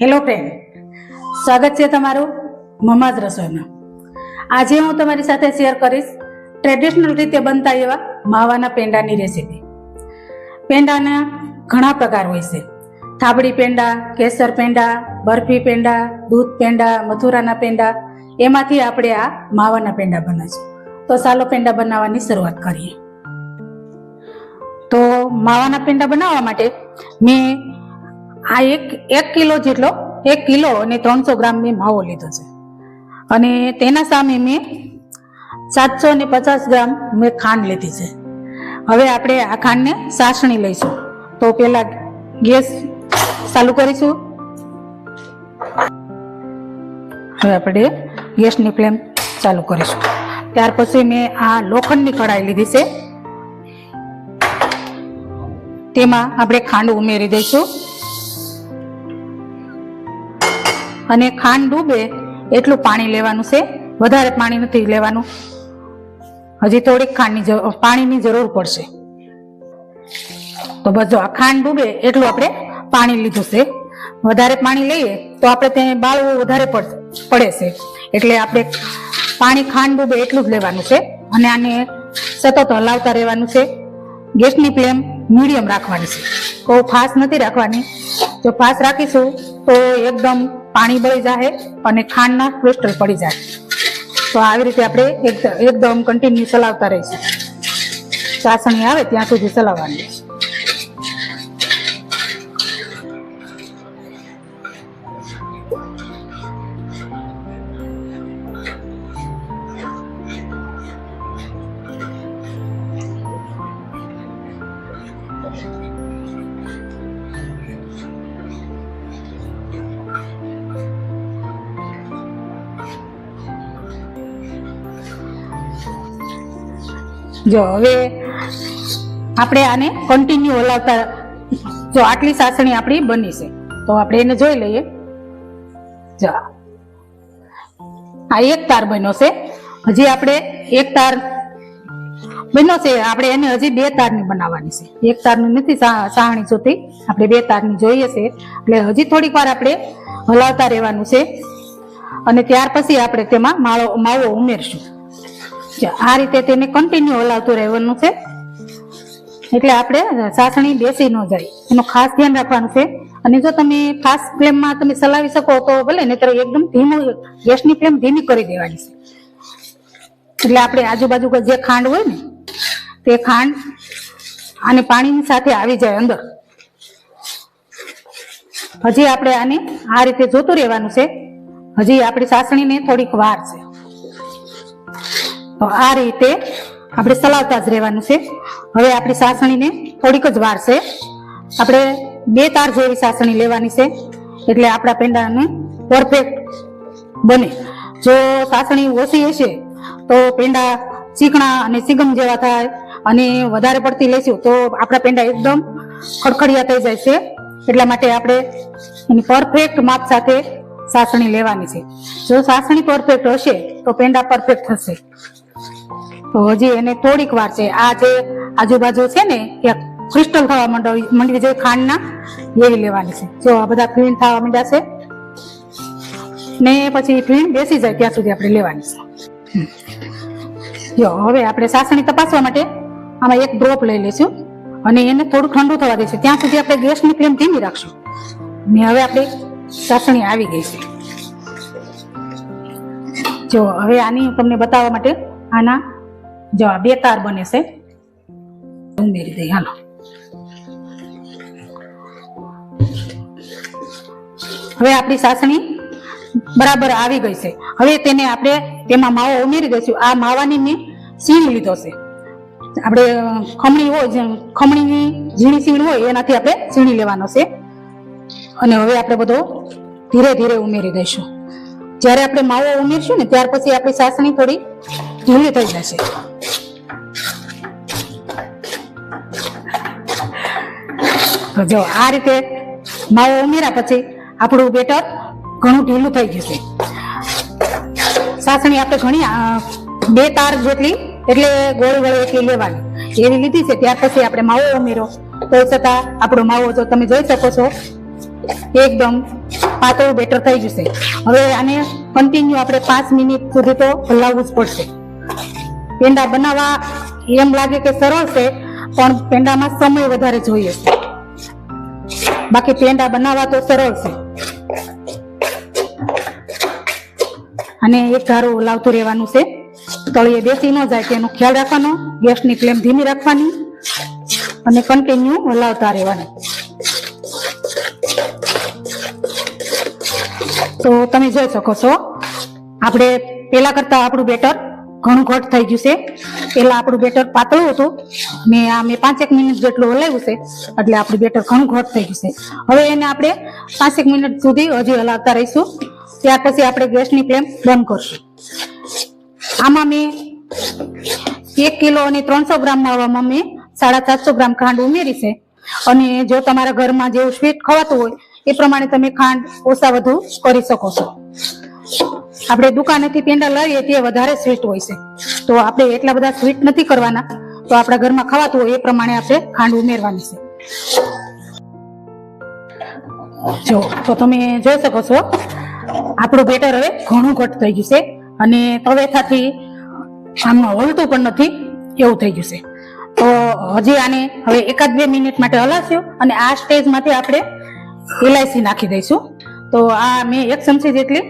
Hello friend, સ્વાગત છે તમારું મમાજ રસોઈમાં। આજે હું તમારી સાથે શેર કરીશ ટ્રેડિશનલ રીતે બનતા એવા માવાના પેંડાની રેસીપી। પેંડાના ઘણા પ્રકાર હોય છે, થાબડી પેંડા, કેસર પેંડા, બરફી પેંડા, દૂધ પેંડા, મથુરાના પેંડા, એમાંથી આપણે આ માવાના પેંડા બનાવીશું। તો ચાલો પેંડા બનાવવાની શરૂઆત કરીએ। તો માવાના પેંડા બનાવવા માટે મેં આ એક કિલો જેટલો 1 કિલો અને 300 ગ્રામ મેં માવો લીધો છે, અને તેના સામે મેં 750 ગ્રામ મેં ખાંડ લીધી છે। હવે આપણે આ ખાંડને સાસણી લઈશું। તો પહેલા ગેસ ચાલુ કરીશું। હવે આપણે ગેસની ફ્લેમ ચાલુ કરીશું। ત્યાર પછી મેં આ લોખંડની કઢાઈ લીધી છે, તેમાં આપણે ખાંડ ઉમેરી દઈશું, અને ખાંડ ડૂબે એટલું પાણી લેવાનું છે, વધારે પાણી નથી લેવાનું। હજી થોડીક પાણીની જરૂર પડશે। તો બસ જો આ ખાંડ ડૂબે એટલું આપણે પાણી લીધું છે। વધારે પાણી લઈએ તો આપણે તેને બાળવું વધારે પડે છે, એટલે આપણે પાણી ખાંડ ડૂબે એટલું જ લેવાનું છે, અને આને સતત હલાવતા રહેવાનું છે। ગેસની ફ્લેમ મીડિયમ રાખવાની છે, તો ફાસ્ટ નથી રાખવાની। જો ફાસ્ટ રાખીશું તો એકદમ પાણી બળી જાય અને ખાંડના ક્રિસ્ટલ પડી જાય। તો આવી રીતે આપણે એકદમ કન્ટિન્યુ ચલાવતા રહીશું, ચાસણી આવે ત્યાં સુધી ચલાવવાની। જો હવે આપણે આને કન્ટિન્યુ હલાવતા, જો આટલી ચાસણી આપણી બની છે તો આપણે એને જોઈ લઈએ। જો આ એક તાર બન્યો છે, હજી આપણે એક તાર બન્યો છે, આપણે એને હજી 2 તારની બનાવવાની છે। એક તારની નથી સાહણી જોતી, આપણે 2 તારની જોઈએ છે, એટલે હજી થોડીક વાર આપણે હલાવતા રહેવાનું છે, અને ત્યાર પછી આપણે તેમાં માવો ઉમેરશું। આ રીતે તેને કન્ટિન્યુ હલાવતું રહેવાનું છે, એટલે આપણે ચાસણી બેસી ન જાય એનું ખાસ ધ્યાન રાખવાનું છે। અને જો તમે ફાસ્ટ ફ્લેમમાં તમે ચલાવી શકો તો ભલે, નહીતર એકદમ ધીમું ગેસની ફ્લેમ ધીમી કરી દેવાની છે, એટલે આપણે આજુબાજુ જે ખાંડ હોય ને તે ખાંડ આને પાણીની સાથે આવી જાય અંદર। હજી આપણે આને આ રીતે જોતું રહેવાનું છે, હજી આપણી ચાસણીને થોડીક વાર છે, તો આ રીતે આપણે ચલાવતા જ રહેવાનું છે। હવે આપણી ચાસણીને થોડીક જ વાર છે, આપણે 2 તાર જેવી ચાસણી લેવાની છે, એટલે આપણા પેંડાને પરફેક્ટ બને। જો ચાસણી ઓછી હશે તો પેંડા ચીકણા અને ચીગમ જેવા થાય, અને વધારે પડતી લઈશું તો આપણા પેંડા એકદમ ખડખડિયા થઈ જાય છે। એટલા માટે આપણે એની પરફેક્ટ માપ સાથે ચાસણી લેવાની છે। જો ચાસણી પરફેક્ટ હશે તો પેંડા પરફેક્ટ થશે। તો હજી એને થોડીક વાર છે, આ જે આજુબાજુ છે ને કે ક્રિસ્ટલ થવા માંડી જાય ખાંડના, એવી લેવાની છે। જો આ બધા ફીણ થવા માંડ્યા છે ને પછી ફીણ બેસી જાય ત્યાં સુધી આપણે લેવાની છે। જો હવે આપણે ચાસણી તપાસવા માટે આમાં એક ડ્રોપ લઈ લઈશું, અને એને થોડું ઠંડુ થવા દઈશું, ત્યાં સુધી આપણે ગેસની ફ્લેમ ધીમી રાખશું। ને હવે આપણી ચાસણી આવી ગઈ છે। જો હવે આની તમને બતાવવા માટે આના જો આ 2 તાર બને છે, ઉમેરી દઈએ। હાલો, હવે આપણી ચાસણી બરાબર આવી ગઈ છે। હવે તેને આપણે તેમાં માવો ઉમેરી દઈશું। આ માવાની મેં સીણ લીધો છે, આપણે ખમણી હોય, ખમણીની ઝીણી સીણ હોય એનાથી આપણે સીણી લેવાનો છે, અને હવે આપણે બધો ધીરે ધીરે ઉમેરી દઈશું। જ્યારે આપણે માવો ઉમેરશું ને ત્યાર પછી આપણી ચાસણી થોડી ઢીલી થઈ જશે। તો જો આ રીતે માવો ઉમેર્યા પછી આપણું બેટર ઘણું ઢીલું થઈ ગયું છે। ચાસણી આપણે ઘણી 2 તાર જેટલી, એટલે ગોળ એટલી લેવાની એવી લીધી છે। ત્યાર પછી આપણે માવો ઉમેરો, તો છતાં આપણો માવો જો તમે જોઈ શકો છો એકદમ પાતળું બેટર થઈ જશે. હવે આને કન્ટિન્યુ આપણે 5 મિનિટ સુધી તો હલાવવું જ પડશે. પેંડા બનાવવા એમ લાગે કે સરળ છે, પણ પેંડામાં સમય વધારે જોઈએ છે. બાકી પેંડા બનાવવા તો સરળ છે. અને એક ધારું હલાવતું રહેવાનું છે. તળિયે બેસી ન જાય તેનો ખ્યાલ રાખવાનો. ગેસની ફ્લેમ ધીમી રાખવાની અને કન્ટિન્યુ હલાવતા રહેવાનું. તો તમે જોઈ શકો છો આપણે પેલા કરતા આપણું બેટર ઘણું ઘટ થઈ ગયું છે. પેલા આપણું બેટર પાતળું હતું ને આ મેં 5 મિનિટ જેટલું હલાવ્યું છે, એટલે આપણું બેટર ઘણું ઘટ થઈ ગયું છે. હવે એને આપણે 5 મિનિટ સુધી હજી હલાવતા રહીશું. ત્યાર પછી આપણે ગેસની ફ્લેમ બંધ કરશું. આમાં મેં 1 કિલો અને 300 ગ્રામ માવામાં મેં 750 ગ્રામ ખાંડ ઉમેરી છે. અને જો તમારા ઘરમાં જેવું સ્વીટ ખવાતું હોય એ પ્રમાણે તમે ખાંડ ઓછા વધુ કરી શકો છો. આપણે દુકાનેથી પેંડા લાવીએ તે વધારે સ્વીટ હોય છે, તો આપણે એટલા બધા સ્વીટ નથી કરવાના. તો આપણા ઘરમાં ખવાતું હોય એ પ્રમાણે આપણે ખાંડ ઉમેરવાની છે. જો તો તમે જોઈ શકો છો આપણું બેટર હવે ઘણું ઘટ થઈ ગયું છે અને તવેથાથી આમનું હલતું પણ નથી એવું થઈ ગયું છે. તો હજી આને હવે 1-2 મિનિટ માટે હલાવશું અને આ સ્ટેજમાંથી આપણે ઇલાયચી નાખી દઈશું. તો આ મેં 1 ચમચી જેટલી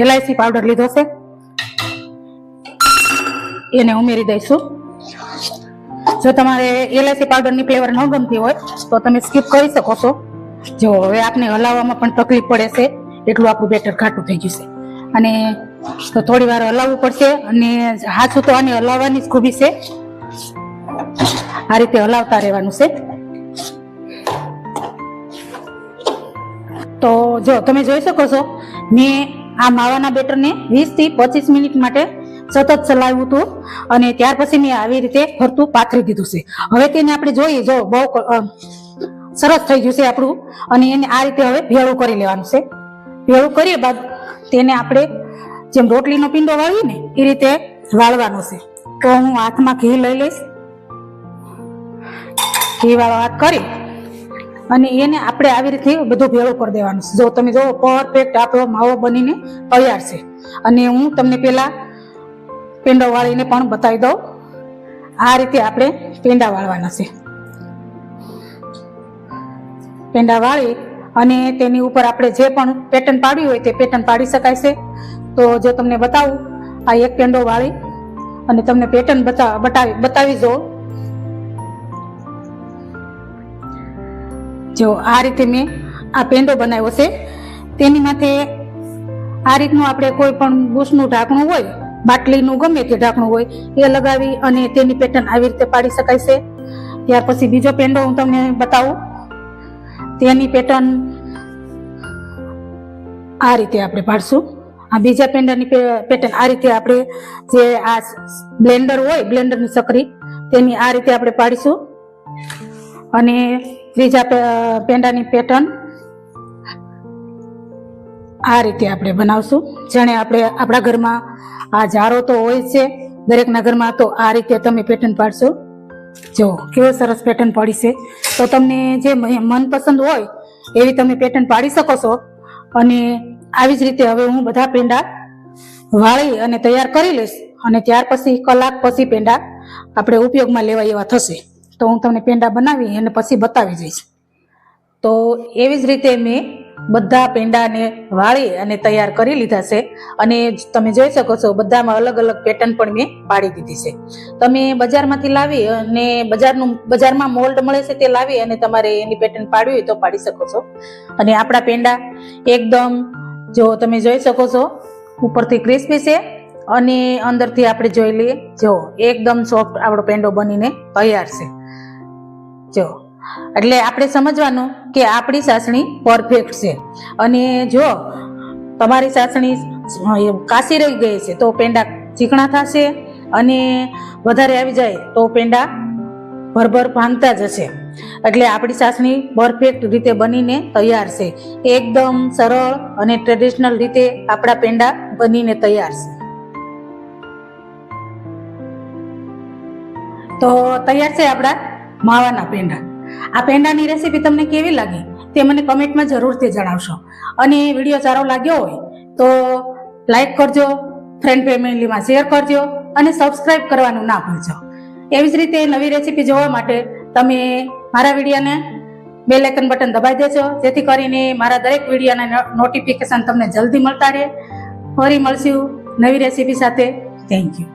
ઇલાયચી પાવડર લીધો છે, એને ઉમેરી દઈશું. જો તમારે ઇલાયચી પાવડરની ફ્લેવર ન ગમતી હોય તો તમે સ્કીપ કરી શકો છો. જો હવે આપણે હલાવવામાં પણ તકલીફ પડે છે, એટલું આપણું બેટર ઘાટું થઈ ગયું છે અને તો થોડી વાર હલાવવું પડશે. અને હાથું તો આને હલાવવાની જ ખૂબી છે. આ રીતે હલાવતા રહેવાનું છે. તો જો તમે જોઈ શકો છો મેં આ માવાના બેટરને 20 થી 25 મિનિટ માટે સતત ચલાવ્યું હતું અને ત્યાર પછી મેં આવી રીતે ફરતું પાથરી દીધું છે. હવે તેને આપણે જોઈએ, જો બહુ સરસ થઈ ગયું છે આપણું. અને એને આ રીતે હવે ભેળું કરી લેવાનું છે. ભેળું કર્યા બાદ તેને આપણે જેમ રોટલીનો પીંડો વાળીએ ને એ રીતે વાળવાનો છે. તો હું હાથમાં ઘી લઈ લઈશ. ઘી વાળો હાથ કરી અને એને આપણે આવી રીતે બધું ભેળું કરી દેવાનું છે. જો તમે જો પરફેક્ટ આપણો માવો બનીને તૈયાર છે. અને હું તમને પેલા પેંડો વાળીને પણ બતાવી દઉં. આ રીતે આપણે પેંડા વાળવાના છે. પેંડા વાળી અને તેની ઉપર આપણે જે પણ પેટર્ન પાડવી હોય તે પેટર્ન પાડી શકાય છે. તો જો તમને બતાવું, આ એક પેંડો વાળી અને તમને પેટર્ન બતાવી દો. જો આ રીતે મેં આ પેંડો બનાવ્યો છે. તેની માથે આ રીતનું આપણે કોઈ પણ બુશનું ઢાંકણું હોય, બાટલીનું ગમે તે ઢાંકણું હોય એ લગાવી અને તેની પેટર્ન આવી રીતે પાડી શકાય છે. ત્યાર પછી બીજો પેંડો હું તમને બતાવું. તેની પેટર્ન આ રીતે આપણે પાડશું. આ બીજા પેંડાની પેટર્ન આ રીતે આપણે જે આ બ્લેન્ડર હોય, બ્લેન્ડરની સકરી, તેની આ રીતે આપણે પાડીશું. અને ત્રીજા પેંડાની પેટર્ન આ રીતે આપણે બનાવશું. જેણે આપણે આપણા ઘરમાં આ જારો તો હોય છે દરેકના ઘરમાં, તો આ રીતે તમે પેટર્ન પાડશો. જો કેવો સરસ પેટર્ન પડી છે. તો તમને જે મનપસંદ હોય એવી તમે પેટર્ન પાડી શકો છો. અને આવી જ રીતે હવે હું બધા પેંડા વાળી અને તૈયાર કરી લઈશ. અને ત્યાર પછી કલાક પછી પેંડા આપણે ઉપયોગમાં લેવા એવા થશે. તો હું તમને પેંડા બનાવી અને પછી બતાવી જઈશ. તો એવી જ રીતે મેં બધા પેંડાને વાળી અને તૈયાર કરી લીધા છે. અને તમે જોઈ શકો છો બધામાં અલગ અલગ પેટર્ન પણ મેં પાડી દીધી છે. તમે બજારમાંથી લાવી અને બજારમાં મોલ્ડ મળે છે તે લાવી અને તમારે એની પેટર્ન પાડવી હોય તો પાડી શકો છો. અને આપણા પેંડા એકદમ જો તમે જોઈ શકો છો ઉપરથી ક્રિસ્પી છે અને અંદરથી આપણે જોઈ લઈએ, જો એકદમ સોફ્ટ આપણો પેંડો બનીને તૈયાર છે. જો એટલે આપણે સમજવાનું કે આપણી ચાસણી પરફેક્ટ છે. અને જો તમારી ચાસણી કાચી રહી ગઈ છે તો પેંડા ચીકણા થશે અને વધારે આવી જાય તો પેંડા ભરભર ભાંગતા જશે. એટલે આપણી ચાસણી પરફેક્ટ રીતે બનીને તૈયાર છે. એકદમ સરળ અને ટ્રેડિશનલ રીતે આપણા પેંડા બનીને તૈયાર છે. તો તૈયાર છે આપણા માવાના પેંડા. આ પેંડાની રેસીપી તમને કેવી લાગી તે મને કમેન્ટમાં જરૂરથી જણાવશો. અને વિડીયો સારો લાગ્યો હોય તો લાઈક કરજો, ફ્રેન્ડ ફેમિલીમાં શેર કરજો અને સબસ્ક્રાઈબ કરવાનું ના ભૂલજો. એવી જ રીતે નવી રેસીપી જોવા માટે તમે મારા વિડીયોને બેલ આઇકન બટન દબાવી દેજો, જેથી કરીને મારા દરેક વિડીયોના નોટિફિકેશન તમને જલ્દી મળતા રહે. ફરી મળશું નવી રેસીપી સાથે. Thank you.